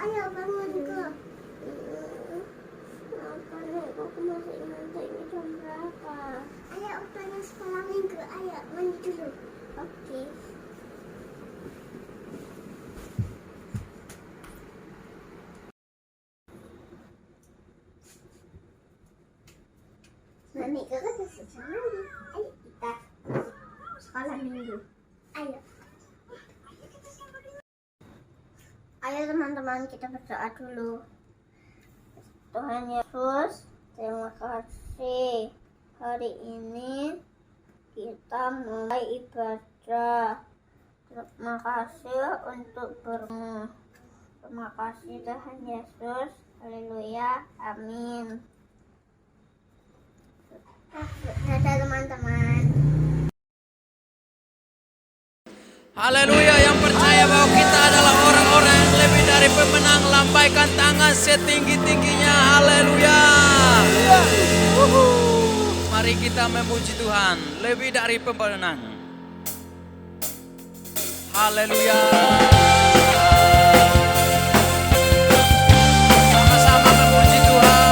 ayo bangun kak. Apa nih, aku masih ingat ini jam berapa? Ayo waktunya sekolah minggu, ayo mandi dulu. Oke. Mami kakak udah selesai mandi. Ayo kita sekolah minggu. Ayo. Ayo teman-teman, kita berdoa dulu. Tuhan Yesus, terima kasih. Hari ini kita mulai ibadah. Terima kasih untuk bermu. Terima kasih Tuhan Yesus. Haleluya. Amin. Dadah teman-teman. Haleluya, yang percaya bahwa kita adalah orang-orang yang lebih dari pemenang, lambaikan tangan setinggi-tingginya. Haleluya. Mari kita memuji Tuhan, lebih dari pemenang. Haleluya. Sama-sama memuji Tuhan.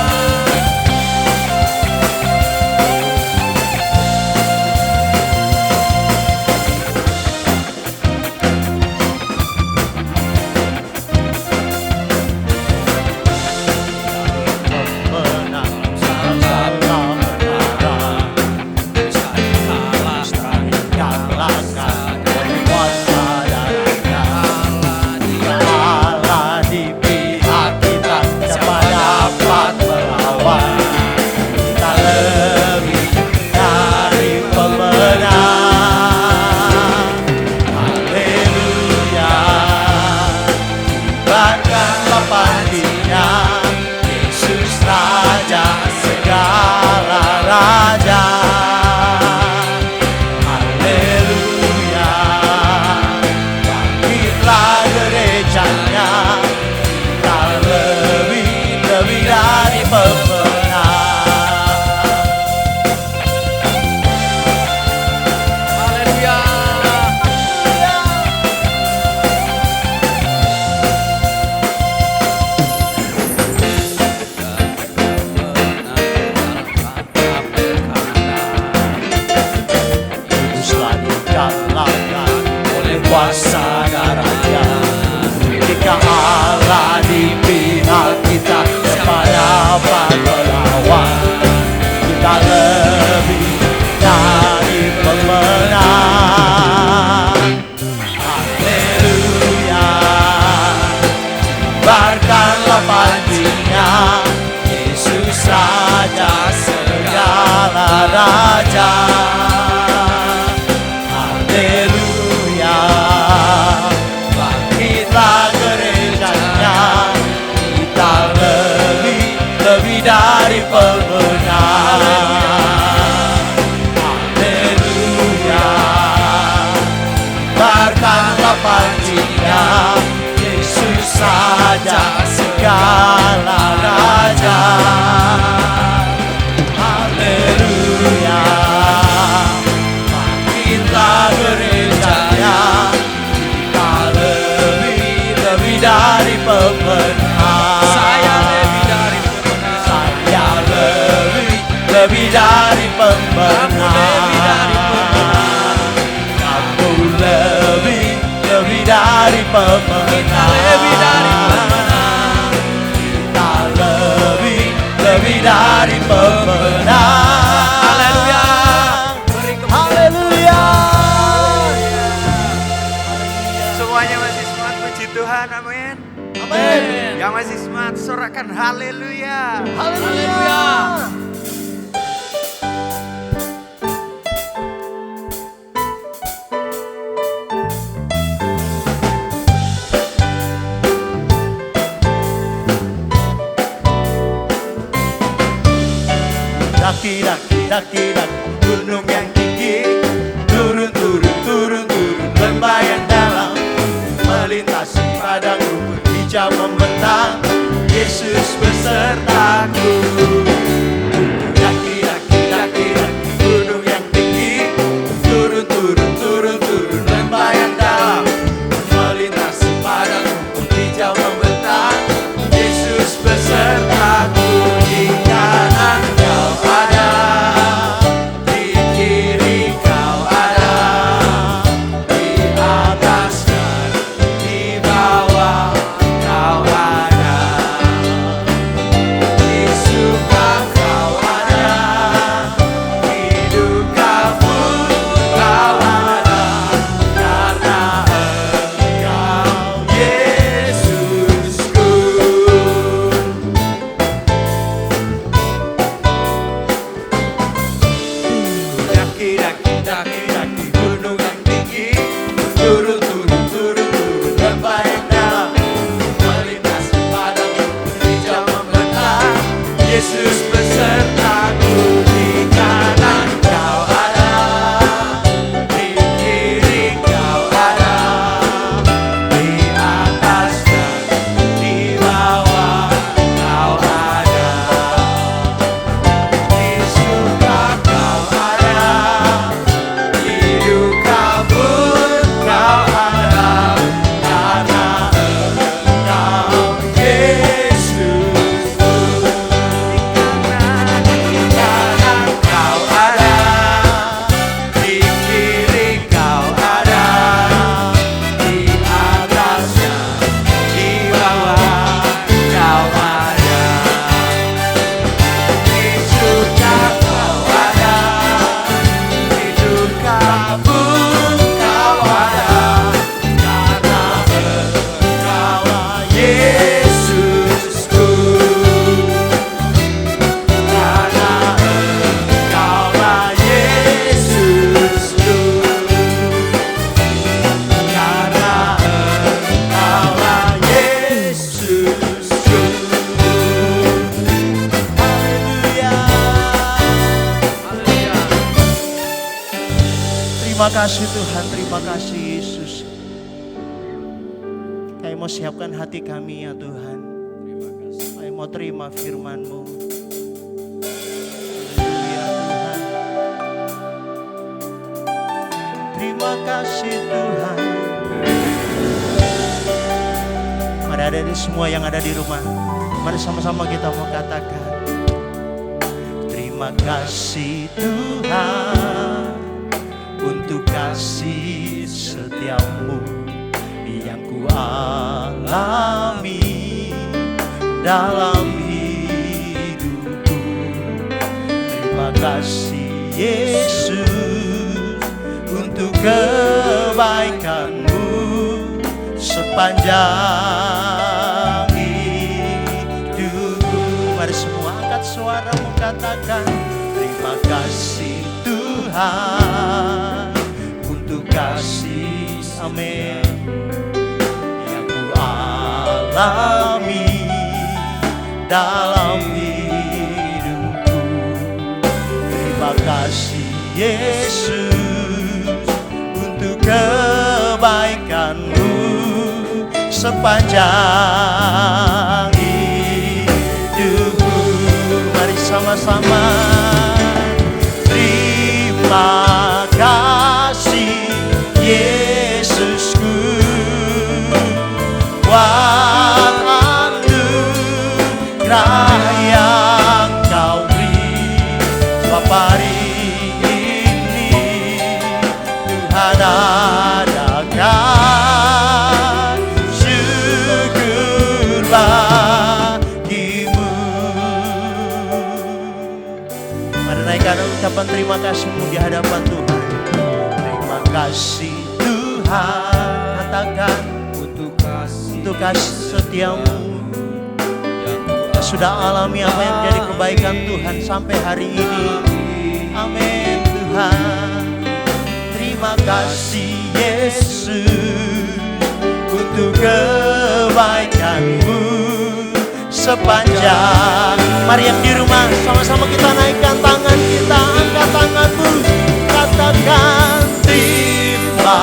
Semuanya masih semangat puji Tuhan, amin. Amin. Yang masih semangat sorakan haleluya. Haleluya. Daki gunung yang tinggi, turun lembah yang dalam, melintasi padang rumput hijau membentang, Yesus besertaku. Daki gunung yang tinggi, turun lembah yang dalam, melintasi padang rumput hijau membentang, kasih Tuhan, terima kasih Yesus. Kami mau siapkan hati kami ya Tuhan. Kami mau terima firman-Mu. Haleluya Tuhan. Terima kasih Tuhan. Mari ada semua yang ada di rumah. Mari sama-sama kita mau katakan. Terima kasih Tuhan untuk kasih setiamu yang ku alami dalam hidupku. Terima kasih Yesus untuk kebaikan-Mu sepanjang hidupku. Mari semua angkat suaramu katakan. Terima kasih Tuhan untuk kasih, amin, yang ku alami dalam hidupku. Terima kasih Yesus untuk kebaikan-Mu sepanjang hidupku. Mari sama-sama. Terima kasih Yesusku buat anugerah yang Kau beri. Sebab hari ini Tuhan adakan syukur bagimu. Mari naikkan ucapan terima kasih-Mu di hadapan Tuhan. Terima kasih Tuhan, katakan, untuk kasih setiamu yang sudah alami apa yang menjadi kebaikan Tuhan sampai hari ini. Amin Tuhan. Terima kasih Yesus untuk kebaikan-Mu sepanjang. Mari yang di rumah sama-sama kita naikkan tangan kita, angkat tanganmu, katakan terima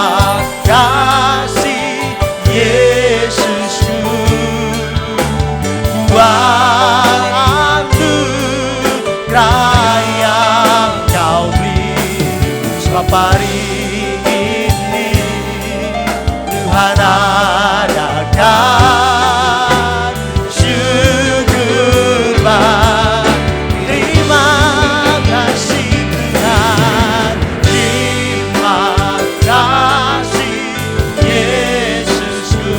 kasih Yesusku buat anugerah yang Kau beri. Sebab hari ini Tuhan adakan syukur bagi. Terima kasih Tuhan, terima kasih Yesusku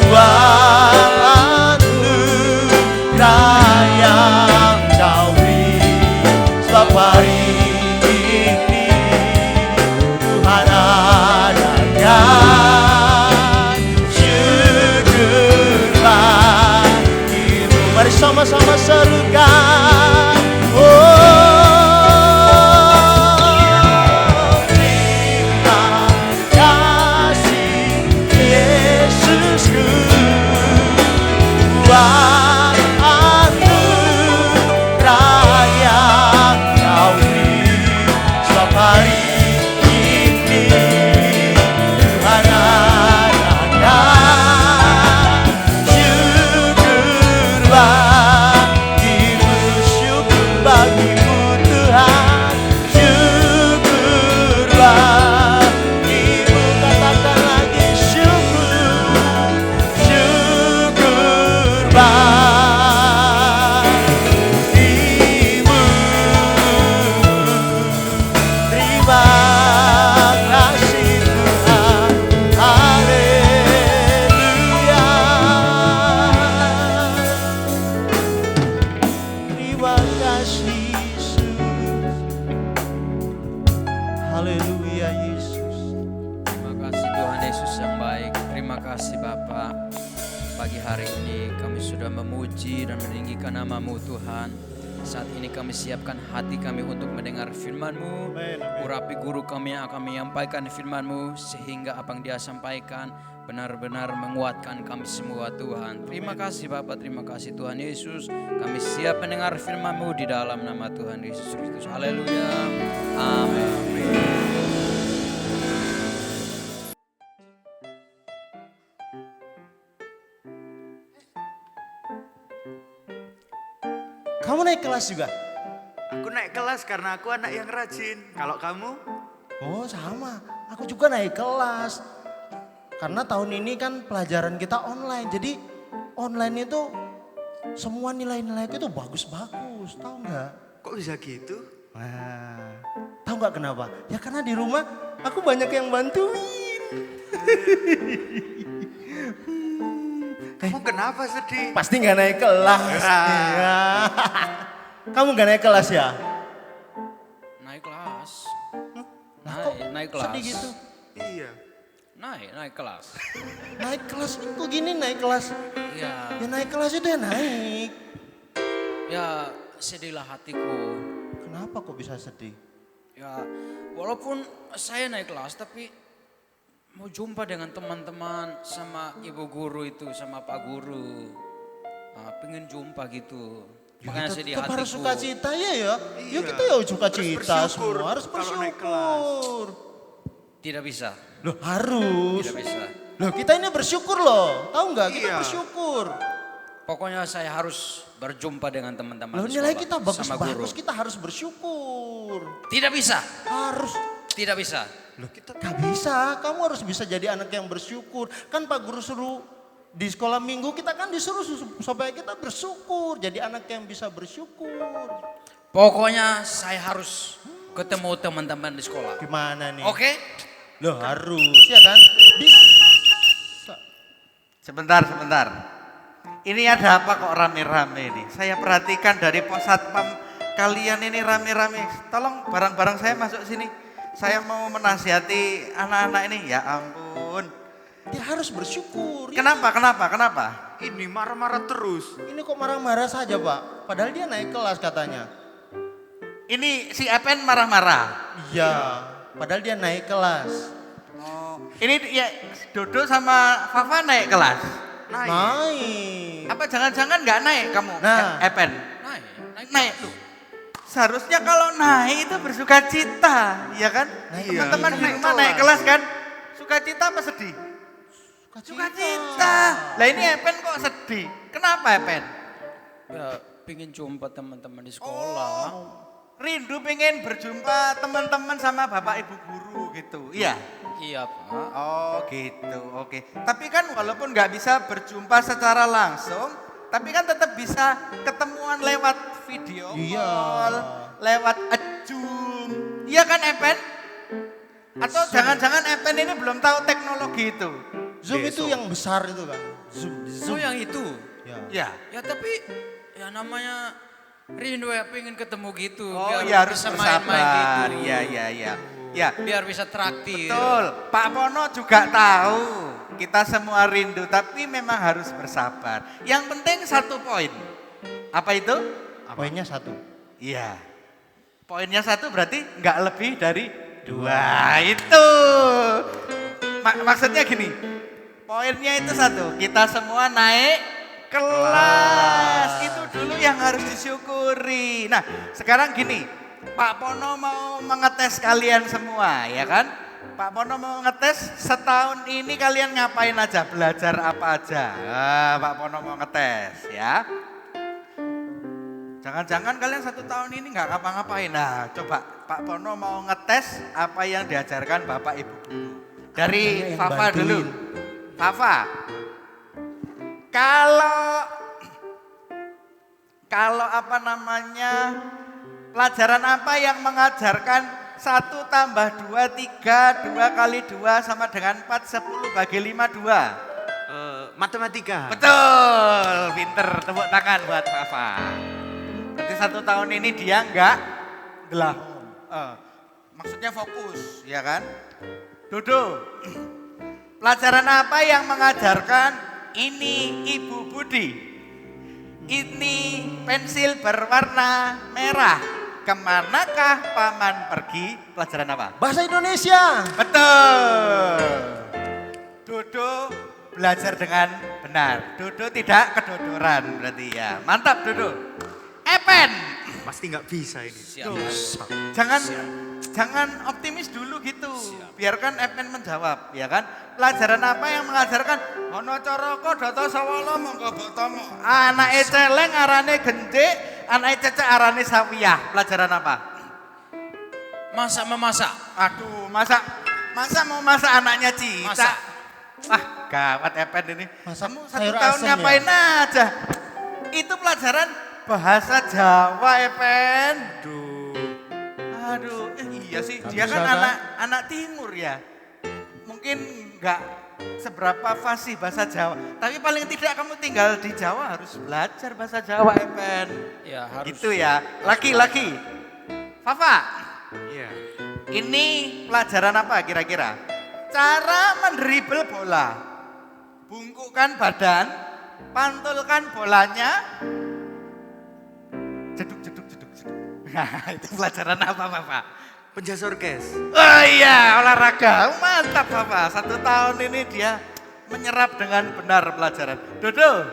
buat anugerah yang Kau beri. Sebab hari ini Tuhan adakan syukur bagimu. Mari sama-sama serukan. Terima kasih Yesusku buat anugerah yang Kau beri. Sebab hari ini Tuhan adakan syukur bagimu. Syukur bagimu Tuhan, syukur bagimu. Katakan lagi, syukur, syukur bagimu. Terima kasih Tuhan, haleluya. Terima kasih Yesus, haleluya Yesus. Terima kasih Tuhan Yesus yang baik. Terima kasih Bapa. Pagi hari ini kami sudah memuji dan meninggikan nama-Mu Tuhan. Saat ini kami siapkan hati kami untuk mendengar firman-Mu. Amin, amin. Urapi guru kami yang akan menyampaikan firman-Mu, sehingga apa yang dia sampaikan benar-benar menguatkan kami semua Tuhan. Terima kasih Bapak, terima kasih Tuhan Yesus. Kami siap mendengar firman-Mu di dalam nama Tuhan Yesus Kristus. Haleluya. Amin. Kamu naik kelas juga? Aku naik kelas karena aku anak yang rajin. Kalau kamu? Oh sama, aku juga naik kelas. Karena tahun ini kan pelajaran kita online. Jadi online itu semua nilai-nilai itu bagus-bagus, tahu nggak? Kok bisa gitu? Nah, tahu nggak kenapa? Ya karena di rumah aku banyak yang bantuin. Kamu kenapa sedih? Pasti nggak naik kelas. Iya. Kamu nggak naik kelas ya? Naik kelas. Kok Naik kelas. sedih gitu? Iya. Naik kelas. Naik kelas kok gini naik kelas? Ya, Ya naik kelas itu ya naik. ya sedihlah hatiku. Kenapa kok bisa sedih? Ya, walaupun saya naik kelas tapi mau jumpa dengan teman-teman sama ibu guru itu, sama pak guru. Pengen jumpa gitu. Makanya sedih Tetap harus hatiku. sukacita ya ya. Iya. Ya kita ya sukacita bersyukur semua harus kalau naik kelas. bersyukur. Tidak bisa, Loh harus. tidak bisa. Loh kita ini bersyukur loh. Tahu nggak kita Iya. bersyukur. Pokoknya saya harus berjumpa dengan teman-teman Loh di nilai sekolah, kita sama guru. bagus-bagus kita harus bersyukur. Tidak bisa, Harus. tidak bisa. Loh kita gak bisa. Kamu harus bisa jadi anak yang bersyukur. Kan Pak Guru suruh di sekolah minggu kita kan disuruh supaya kita bersyukur. Jadi anak yang bisa bersyukur. Pokoknya saya harus ketemu teman-teman di sekolah. Gimana nih? Oke? Loh harus ya kan? Bisa. Sebentar. Ini ada apa kok rame-rame ini? Saya perhatikan dari pos satpam kalian ini rame-rame. Tolong barang-barang saya masuk sini. Saya mau menasihati anak-anak ini. Ya ampun. Dia harus bersyukur. Ya. Kenapa? Ini marah-marah terus. Ini kok marah-marah saja Pak? Padahal dia naik kelas katanya. Ini si Epen marah-marah. Iya, padahal dia naik kelas. Oh, ini ya Dodo sama Fafa naik kelas. Naik. Apa jangan-jangan nggak naik kamu? Nah. Epen. Naik. Loh. Seharusnya kalau naik itu bersukacita, ya kan? Naik Teman-teman di naik rumah naik kelas. kelas kan? Sukacita apa sedih? Sukacita. Lah ini Epen kok sedih? Kenapa Epen? Ya, pengen jumpa teman-teman di sekolah. Rindu pengen berjumpa teman-teman sama bapak ibu guru gitu, iya? Iya Pak. Oh gitu, oke. Tapi kan walaupun nggak bisa berjumpa secara langsung, tapi kan tetap bisa ketemuan lewat video Iya. call, lewat Zoom. Iya kan Epen? Atau jangan-jangan Epen ini belum tahu teknologi itu? Zoom itu yang besar itu kan. Zoom. Oh yang itu? Ya. Ya. Ya tapi ya namanya rindu ya pengen ketemu gitu. Oh biar iya harus bisa main-main bersabar. gitu. Iya. Ya. Biar bisa traktir. Betul, Pak Pono juga tahu kita semua rindu, tapi memang harus bersabar. Yang penting satu poin, apa itu? Poinnya satu. Iya, poinnya satu berarti nggak lebih dari dua. Itu maksudnya gini, poinnya itu satu, kita semua naik kelas. Itu dulu yang harus disyukuri. Nah sekarang gini, Pak Pono mau mengetes kalian semua, ya kan? Pak Pono mau ngetes setahun ini kalian ngapain aja, belajar apa aja. Nah, Pak Pono mau ngetes ya. Jangan-jangan kalian 1 tahun ini nggak ngapa-ngapain. Nah coba Pak Pono mau ngetes apa yang diajarkan Bapak Ibu Guru. Dari Yang Fafa bantuin. dulu. Fafa, kalau apa namanya, pelajaran apa yang mengajarkan 1 tambah 2, 3, 2 kali 2 sama dengan 4, 10 bagi 5, 2. Matematika. Betul, pinter, tepuk tangan buat Fafa. Berarti 1 tahun ini dia enggak gelah. Maksudnya fokus, ya kan? Dodo, pelajaran apa yang mengajarkan ini Ibu Budi? Ini pensil berwarna merah. Kemanakah paman pergi? Pelajaran apa? Bahasa Indonesia. Betul. Dodo belajar dengan benar. Dodo tidak kedodoran berarti ya. Mantap Dodo. Epen. Pasti nggak bisa ini. Siap. Jangan optimis dulu gitu. Biarkan Epen menjawab, ya kan? Pelajaran apa yang mengajarkan ono coroko doto sawala monggo botomu. Anake celeng arane gendek, anake cecek arane sawiyah. Pelajaran apa? Masak memasak. Aduh, masa mau masak anaknya Cica? Masak. Wah, gawat Epen ini. Masak Kamu 1 sayur tahun asem ngapain aja? Itu pelajaran bahasa Jawa, Epen. Aduh, iya sih. Gak Dia bisa, kan kan? anak timur ya. Mungkin nggak seberapa fasih bahasa Jawa. Tapi paling tidak kamu tinggal di Jawa harus belajar bahasa Jawa, Epen. Ya harus. Gitu ya. Laki-laki. Fafa. Iya. Ini pelajaran apa kira-kira? Cara mendribel bola. Bungkukkan badan, pantulkan bolanya. Jeduk. Nah, itu pelajaran apa, Bapak? Penjas orkes. Oh iya, olahraga. Mantap, Bapak. 1 tahun ini dia menyerap dengan benar pelajaran. Dodo,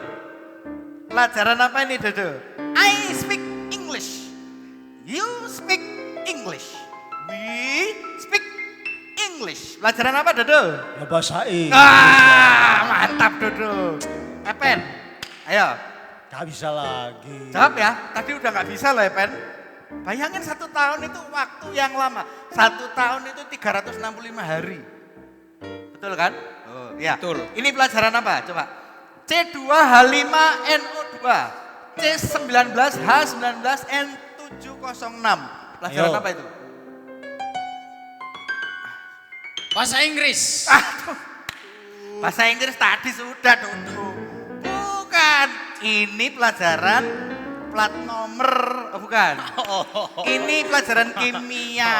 pelajaran apa ini, Dodo? I speak English. You speak English. We speak English. Pelajaran apa, Dodo? Ya bahasa Inggris. Mantap, Dodo. Epen, ayo. Gak bisa lagi. Jawab ya, tadi udah gak bisa loh Epen. Bayangin 1 tahun itu waktu yang lama. 1 tahun itu 365 hari. Betul kan? Oh, ya. Betul. Ini pelajaran apa? Coba. C2H5NO2. C19H19N706. Pelajaran Ayo. apa itu? Bahasa Inggris. Bahasa Inggris tadi sudah Dodo. Bukan. Ini pelajaran plat nomor, oh, bukan. Ini pelajaran kimia.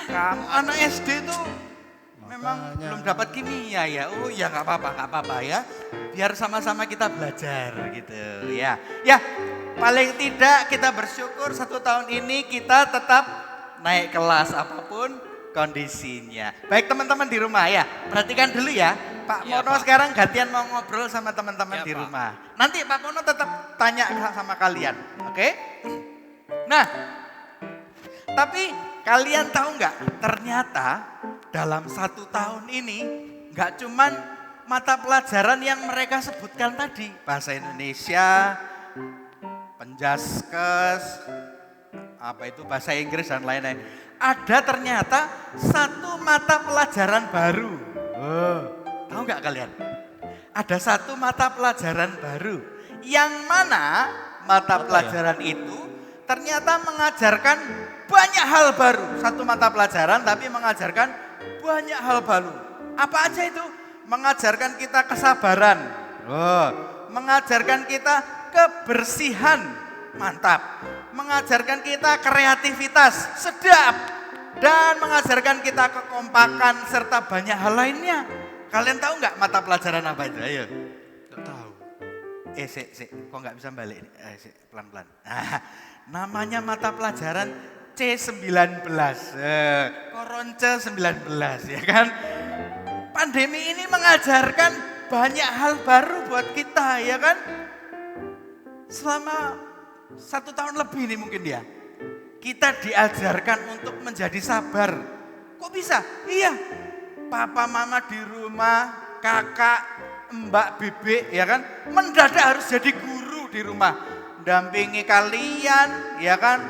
Kamu anak SD tuh memang Makanya. belum dapat kimia ya. Oh ya nggak apa-apa ya. Biar sama-sama kita belajar gitu ya. Ya paling tidak kita bersyukur 1 tahun ini kita tetap naik kelas apapun kondisinya. Baik teman-teman di rumah ya. Perhatikan dulu ya. Pak Ya, Mono Pak. sekarang gantian mau ngobrol sama teman-teman Ya, di Pak. rumah. Nanti Pak Mono tetap tanya sama kalian, oke? Nah, tapi kalian tahu nggak? Ternyata dalam 1 tahun ini nggak cuman mata pelajaran yang mereka sebutkan tadi, bahasa Indonesia, Penjaskes, apa itu bahasa Inggris dan lain-lain. Ada ternyata 1 mata pelajaran baru. Tahu nggak kalian? Ada 1 mata pelajaran baru. Yang mana mata pelajaran itu ternyata mengajarkan banyak hal baru. 1 mata pelajaran tapi mengajarkan banyak hal baru. Apa aja itu? Mengajarkan kita kesabaran. Mengajarkan kita kebersihan. Mantap. Mengajarkan kita kreativitas. Sedap. Dan mengajarkan kita kekompakan serta banyak hal lainnya. Kalian tahu nggak mata pelajaran apa itu? Ayo. Nggak tahu. Kok nggak bisa balik? Pelan-pelan. Namanya mata pelajaran C19. Koronce 19 ya kan? Pandemi ini mengajarkan banyak hal baru buat kita ya kan? Selama 1 tahun lebih nih mungkin ya. Kita diajarkan untuk menjadi sabar. Kok bisa? Iya. Papa mama di rumah, kakak, mbak, bebek ya kan. Mendadak harus jadi guru di rumah. Dampingi kalian ya kan.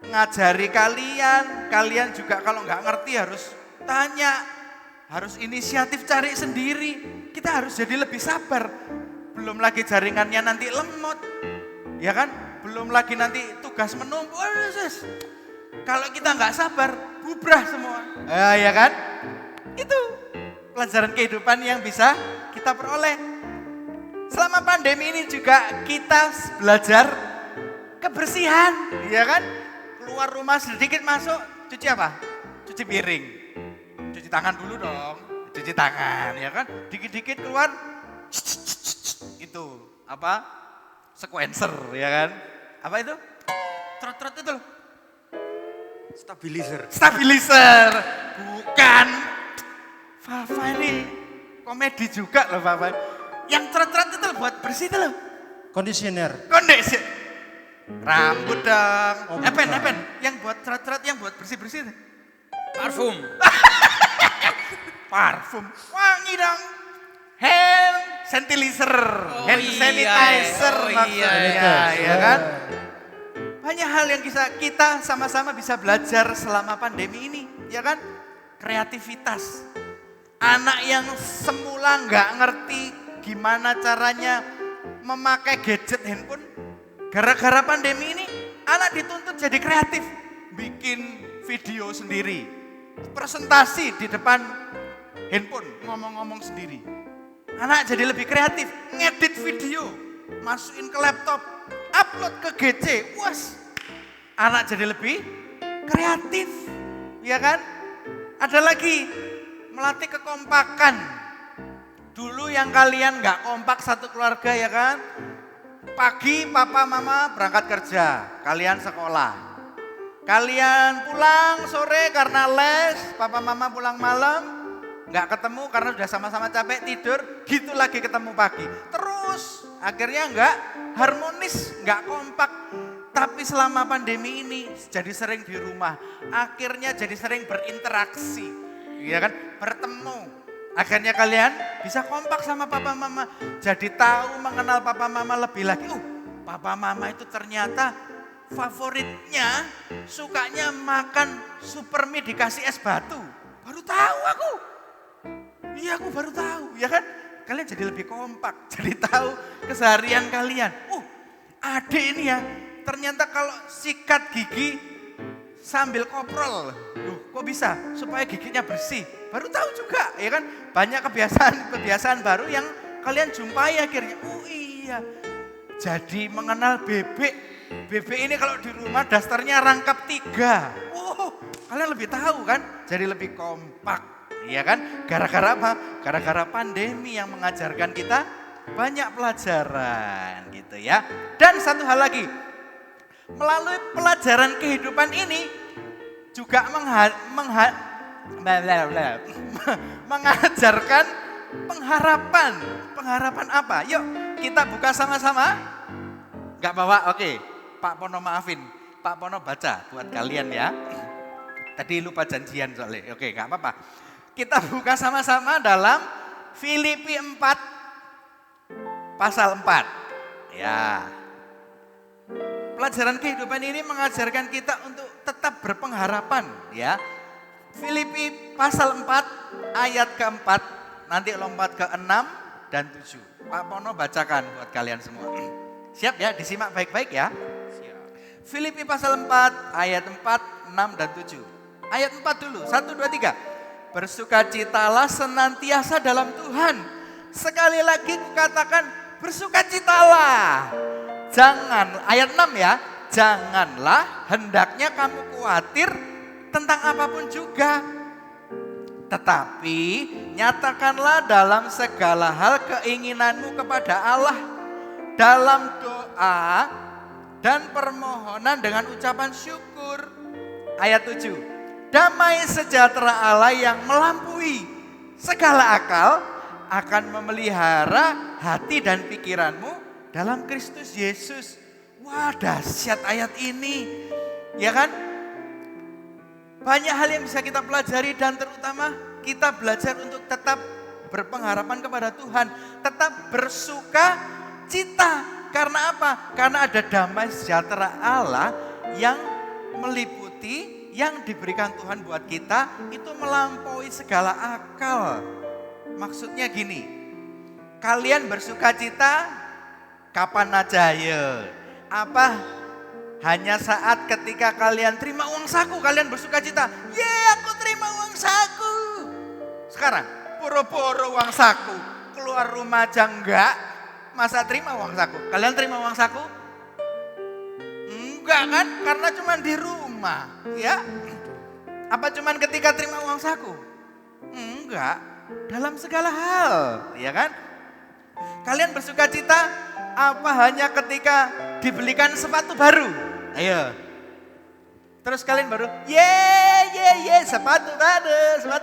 Ngajari kalian. Kalian juga kalau nggak ngerti harus tanya. Harus inisiatif cari sendiri. Kita harus jadi lebih sabar. Belum lagi jaringannya nanti lemot. Ya kan? Belum lagi nanti tugas menumpuk. Kalau kita nggak sabar, bubrah semua. Ya kan? Itu pelajaran kehidupan yang bisa kita peroleh. Selama pandemi ini juga kita belajar kebersihan, ya kan? Keluar rumah sedikit masuk, cuci apa? Cuci piring. Cuci tangan dulu dong. Cuci tangan, ya kan? Dikit-dikit keluar, itu apa? Sequencer ya kan? Apa itu? Trot-trot itu loh. Stabilizer. Bukan. Fafa ini komedi juga loh Fafa. Yang trot-trot itu loh, buat bersih itu loh. Conditioner. Kondisi. Rambut dong. Oh, Epen. bukan. Yang buat trot-trot, yang buat bersih-bersih itu. Parfum. Parfum. Wangi dong. Hand sanitizer. Oh, Hand iya. sanitizer Oh, maksudnya. iya. Ya kan? Banyak hal yang kita sama-sama bisa belajar selama pandemi ini, ya kan? Kreativitas. Anak yang semula nggak ngerti gimana caranya memakai gadget handphone, gara-gara pandemi ini, anak dituntut jadi kreatif. Bikin video sendiri, presentasi di depan handphone, ngomong-ngomong sendiri. Anak jadi lebih kreatif, ngedit video, masukin ke laptop, upload ke GC, was. Anak jadi lebih kreatif, ya kan? Ada lagi, melatih kekompakan. Dulu yang kalian nggak kompak satu keluarga ya kan? Pagi papa mama berangkat kerja, kalian sekolah. Kalian pulang sore karena les, papa mama pulang malam, nggak ketemu karena sudah sama-sama capek tidur, gitu lagi ketemu pagi. Terus akhirnya nggak harmonis, nggak kompak. Tapi selama pandemi ini jadi sering di rumah, akhirnya jadi sering berinteraksi, ya kan? Bertemu. Akhirnya kalian bisa kompak sama papa mama, jadi tahu mengenal papa mama lebih lagi. Papa mama itu ternyata favoritnya sukanya makan super mie dikasih es batu. Baru tahu aku. Iya aku baru tahu, ya kan? Kalian jadi lebih kompak, jadi tahu keseharian kalian. Adik ini ya, ternyata kalau sikat gigi sambil koprol, kok bisa? Supaya giginya bersih. Baru tahu juga, ya kan? Banyak kebiasaan baru yang kalian jumpai akhirnya. Iya, jadi mengenal bebek. Bebek ini kalau di rumah dasternya rangkap 3. Kalian lebih tahu kan? Jadi lebih kompak, ya kan? Gara-gara apa? Gara-gara pandemi yang mengajarkan kita banyak pelajaran gitu ya. Dan satu hal lagi, melalui pelajaran kehidupan ini juga mengajarkan pengharapan. Pengharapan apa? Yuk kita buka sama-sama. Gak bawa? Oke. Pak Pono maafin. Pak Pono baca buat kalian ya. Tadi lupa janjian soalnya. Oke gak apa-apa. Kita buka sama-sama dalam Filipi 4 pasal 4. Ya. Pelajaran kehidupan ini mengajarkan kita untuk tetap berpengharapan ya. Filipi pasal 4 ayat keempat, nanti lompat ke 6 dan 7. Pak Pono bacakan buat kalian semua. Siap ya, disimak baik-baik ya. Filipi pasal 4 ayat 4, 6 dan 7. Ayat 4 dulu, 1, 2, 3. Bersukacitalah senantiasa dalam Tuhan. Sekali lagi kukatakan bersukacitalah. Jangan, ayat 6 ya, janganlah hendaknya kamu khawatir tentang apapun juga. Tetapi nyatakanlah dalam segala hal keinginanmu kepada Allah. Dalam doa dan permohonan dengan ucapan syukur. Ayat 7, damai sejahtera Allah yang melampaui segala akal akan memelihara hati dan pikiranmu dalam Kristus Yesus. Wah dahsyat ayat ini, ya kan? Banyak hal yang bisa kita pelajari dan terutama kita belajar untuk tetap berpengharapan kepada Tuhan. Tetap bersuka cita. Karena apa? Karena ada damai sejahtera Allah yang meliputi, yang diberikan Tuhan buat kita, itu melampaui segala akal. Maksudnya gini, kalian bersuka cita kapan aja ya? Apa? Hanya saat ketika kalian terima uang saku, kalian bersuka cita. Aku terima uang saku. Sekarang, poro-poro uang saku. Keluar rumah aja enggak, masa terima uang saku? Kalian terima uang saku? Enggak kan? Karena cuma di rumah. Ya. Apa cuma ketika terima uang saku? Enggak. Dalam segala hal. Ya kan? Kalian bersuka cita Apa hanya ketika dibelikan sepatu baru? Ayo. Terus kalian baru, ye, sepatu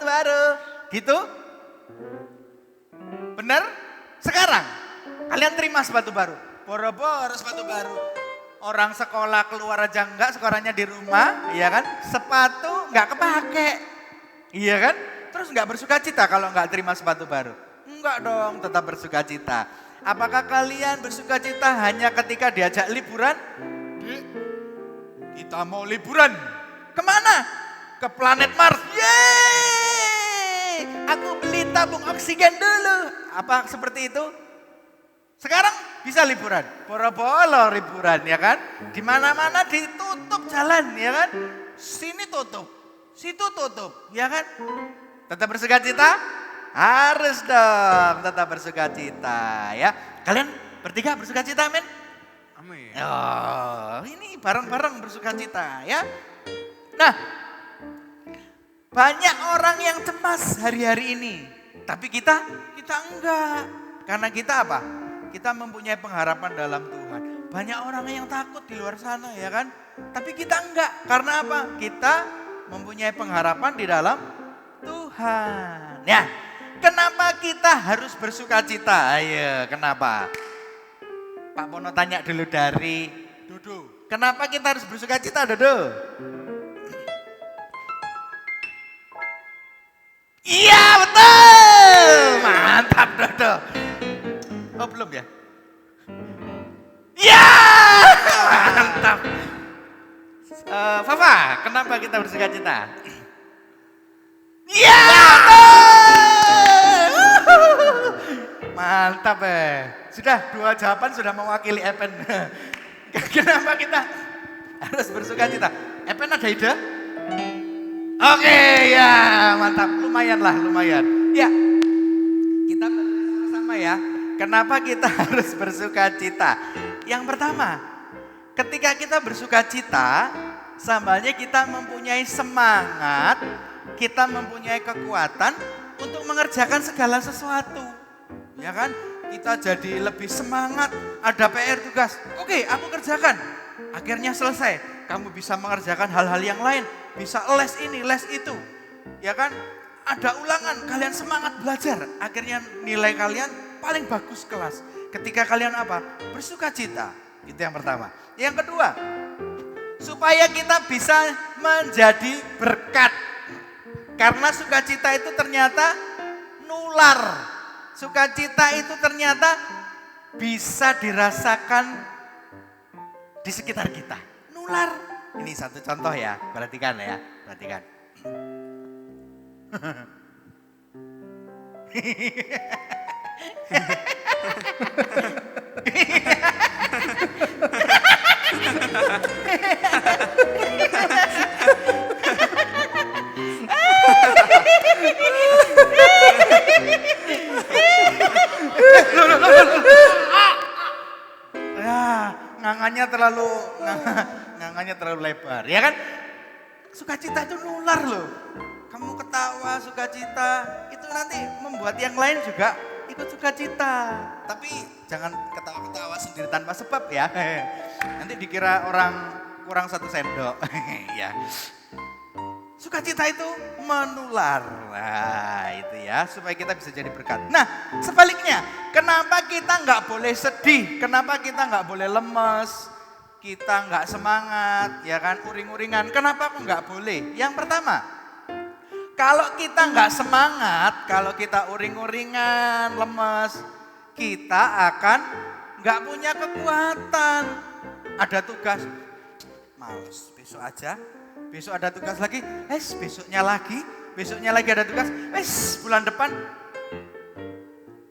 baru. Gitu? Benar? Sekarang, kalian terima sepatu baru. Boro-boro sepatu baru. Orang sekolah keluar aja enggak, sekolahnya di rumah, iya kan? Sepatu enggak kepake, iya kan? Terus enggak bersuka cita kalau enggak terima sepatu baru? Enggak dong, tetap bersuka cita. Apakah kalian bersuka cita hanya ketika diajak liburan? Kita mau liburan. Kemana? Ke planet Mars. Yeay! Aku beli tabung oksigen dulu. Apa seperti itu? Sekarang bisa liburan. Boro-boro liburan ya kan? Di mana-mana ditutup jalan ya kan? Sini tutup, situ tutup ya kan? Tetap bersuka cita? Harus dong tetap bersuka cita ya. Kalian bertiga bersuka cita, amin? Amin. Oh, ini bareng-bareng bersuka cita ya. Nah, banyak orang yang cemas hari-hari ini. Tapi kita enggak. Karena kita apa? Kita mempunyai pengharapan dalam Tuhan. Banyak orang yang takut di luar sana ya kan. Tapi kita enggak. Karena apa? Kita mempunyai pengharapan di dalam Tuhan. Ya, kenapa kita harus bersuka cita? Ayo, kenapa? Pak Pono tanya dulu dari Dodo. Kenapa kita harus bersuka cita, Dodo? Iya, betul. Mantap, Dodo. Oh, belum ya? Iya, mantap. Fafa, kenapa kita bersuka cita? Iya, mantap Sudah, 2 jawaban sudah mewakili Epen. Kenapa kita harus bersuka cita? Epen ada ide? Oke, ya mantap. Lumayan. Ya, kita sama-sama ya. Kenapa kita harus bersuka cita? Yang pertama, ketika kita bersuka cita, sambalnya kita mempunyai semangat, kita mempunyai kekuatan untuk mengerjakan segala sesuatu. Ya kan? Kita jadi lebih semangat, ada PR tugas. Oke, aku kerjakan. Akhirnya selesai. Kamu bisa mengerjakan hal-hal yang lain. Bisa les ini, les itu. Ya kan? Ada ulangan, kalian semangat belajar. Akhirnya nilai kalian paling bagus kelas. Ketika kalian apa? Bersuka cita. Itu yang pertama. Yang kedua, supaya kita bisa menjadi berkat. Karena sukacita itu ternyata nular. Sukacita itu ternyata bisa dirasakan di sekitar kita. Nular. Ini satu contoh ya, perhatikan ya, perhatikan. Ya, ngangannya terlalu lebar, ya kan? Sukacita itu nular loh. Kamu ketawa, sukacita, itu nanti membuat yang lain juga ikut sukacita. Tapi jangan ketawa-ketawa sendiri tanpa sebab ya. Nanti dikira orang kurang 1 sendok. Ya. Sukacita itu menular. Nah, itu ya, supaya kita bisa jadi berkat. Nah, sebaliknya, kenapa kita nggak boleh sedih? Kenapa kita nggak boleh lemes? Kita nggak semangat, ya kan, uring-uringan. Kenapa kok nggak boleh? Yang pertama, kalau kita nggak semangat, kalau kita uring-uringan, lemes, kita akan nggak punya kekuatan. Ada tugas, males, besok aja. Besok ada tugas lagi, besoknya lagi ada tugas, bulan depan.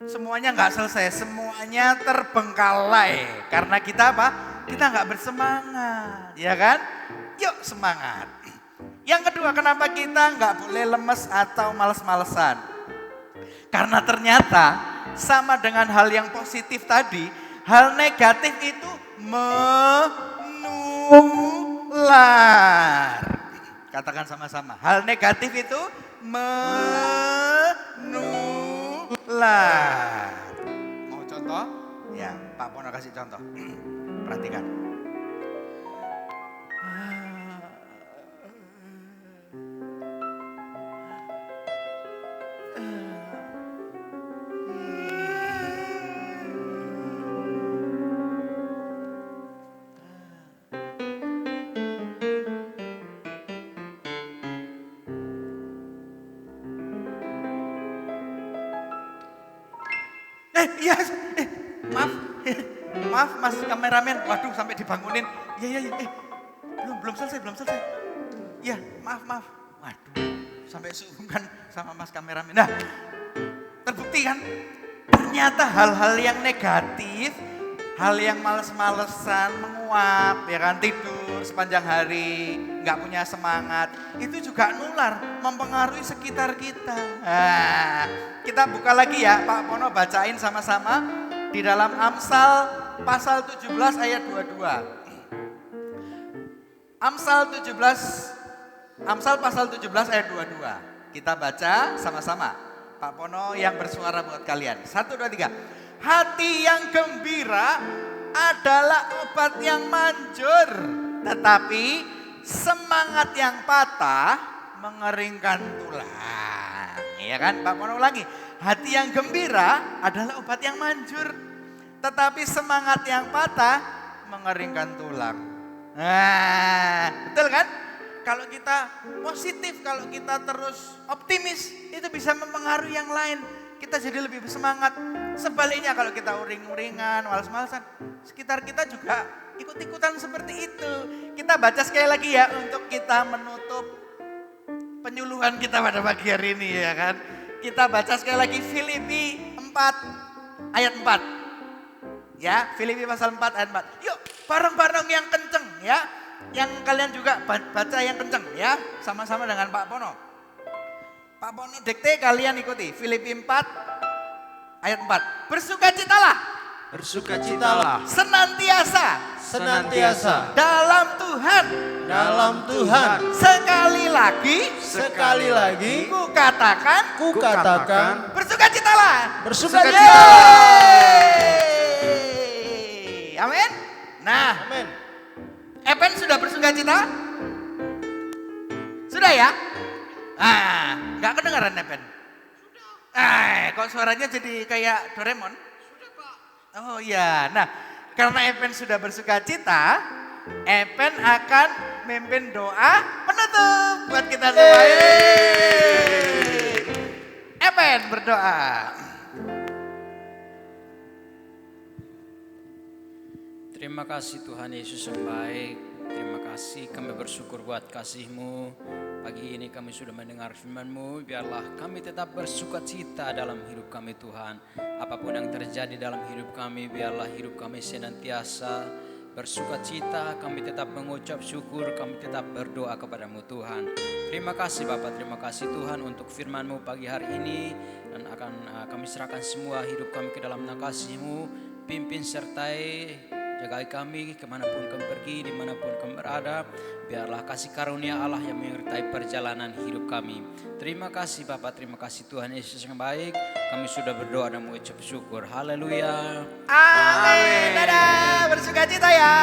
Semuanya nggak selesai, semuanya terbengkalai. Karena kita apa? Kita nggak bersemangat, ya kan? Yuk semangat. Yang kedua, kenapa kita nggak boleh lemes atau males-malesan? Karena ternyata sama dengan hal yang positif tadi, hal negatif itu menular. Katakan sama-sama, hal negatif itu menular. Mau contoh? Ya, Pak Pono Pono kasih contoh. Perhatikan. Iya, maaf, maaf Mas kameramen. Waduh, sampai dibangunin. Iya, belum selesai. Iya, maaf. Waduh, sampai sungkan sama Mas kameramen. Nah, terbukti kan? Ternyata hal-hal yang negatif, hal yang males-malesan, menguap, ya kan, tidur sepanjang hari, nggak punya semangat, itu juga nular, mempengaruhi sekitar kita. Nah, kita buka lagi ya, Pak Pono bacain sama-sama di dalam Amsal pasal 17 ayat 22. Amsal pasal 17 ayat 22. Kita baca sama-sama. Pak Pono yang bersuara buat kalian. 1, 2, 3. Hati yang gembira adalah obat yang manjur, tetapi semangat yang patah mengeringkan tulang. Ya kan, Pak Pono ulangi. Hati yang gembira adalah obat yang manjur, tetapi semangat yang patah mengeringkan tulang. Nah, betul kan? Kalau kita positif, kalau kita terus optimis, itu bisa mempengaruhi yang lain. Kita jadi lebih bersemangat. Sebaliknya kalau kita uring-uringan, males-malesan, sekitar kita juga ikut-ikutan seperti itu. Kita baca sekali lagi ya untuk kita menutup penyuluhan kita pada pagi hari ini ya kan. Kita baca sekali lagi Filipi 4 ayat 4. Ya, Filipi pasal 4 ayat 4. Yuk, bareng-bareng yang kenceng ya. Yang kalian juga baca yang kenceng ya, sama-sama dengan Pak Pono. Pak Pono dikte, kalian ikuti. Filipi 4 ayat 4. Bersukacitalah. Bersukacitalah Senantiasa. Dalam Tuhan. Sekali lagi. Kukatakan. Bersukacitalah. Amin. Nah. Amin. Epen sudah bersukacita? Sudah ya? Nggak kedengaran Epen? Kok suaranya jadi kayak Doraemon? Sudah Pak. Oh iya, nah karena Epen sudah bersukacita, Epen akan memimpin doa penutup buat kita semua. Epen berdoa. Terima kasih Tuhan Yesus yang baik. Terima kasih, kami bersyukur buat kasih-Mu. Pagi ini kami sudah mendengar firman-Mu. Biarlah kami tetap bersukacita dalam hidup kami Tuhan. Apapun yang terjadi dalam hidup kami, biarlah hidup kami senantiasa bersukacita. Kami tetap mengucap syukur, kami tetap berdoa kepada-Mu Tuhan. Terima kasih Bapak, terima kasih Tuhan untuk firman-Mu pagi hari ini. Dan akan kami serahkan semua hidup kami ke dalam kasih-Mu. Pimpin sertai jagai kami kemanapun kami pergi, dimanapun kami berada. Biarlah kasih karunia Allah yang menyertai perjalanan hidup kami. Terima kasih Bapak, terima kasih Tuhan Yesus yang baik. Kami sudah berdoa dan mengucap syukur. Haleluya. Amin. Dadah, bersukacita ya.